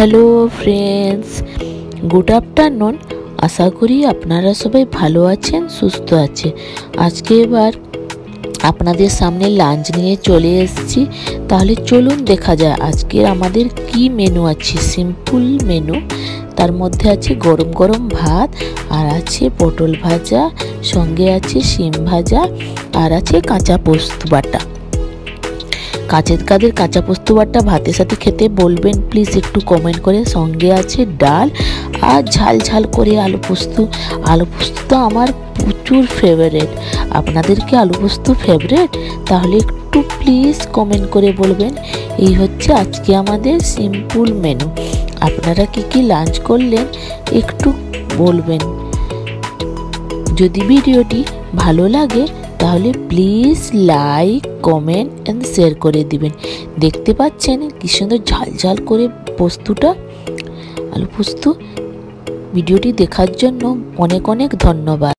Hello friends, good afternoon. আশা করি আপনারা সবাই ভালো আছেন, সুস্থ আছে। আজকে এবার আপনাদের সামনে লাঞ্চ নিয়ে চলে এসেছি। তাহলে চলুন দেখা যায় আজকের আমাদের কি মেনু আছে। সিম্পল মেনু, তার মধ্যে আছে গরম গরম ভাত, আর আছে পটল ভাজা, সঙ্গে আছে শিম ভাজা, আর আছে কাঁচা পোস্ত বাটা। কাদের কাঁচা পোস্ত বাটা ভাতের সাথে খেতে বলবেন প্লিজ একটু কমেন্ট করে। সঙ্গে আছে ডাল আর ঝাল ঝাল করে আলু পোস্ত। আলু পোস্ত তো আমার প্রচুর ফেভারিট। আপনাদের কি আলু পোস্ত ফেভারিট? তাহলে একটু প্লিজ কমেন্ট করে বলবেন। এই হচ্ছে আজকে আমাদের সিম্পল মেনু। আপনারা কি লাঞ্চ করলেন একটু বলবেন। যদি ভিডিওটি ভালো লাগে তাহলে please like, comment and share করে দিবেন। দেখতে পাচ্ছেন কি সুন্দর ঝাল ঝাল করে পোস্তটা, আলু পোস্ত। ভিডিওটি দেখার জন্য অনেক অনেক ধন্যবাদ।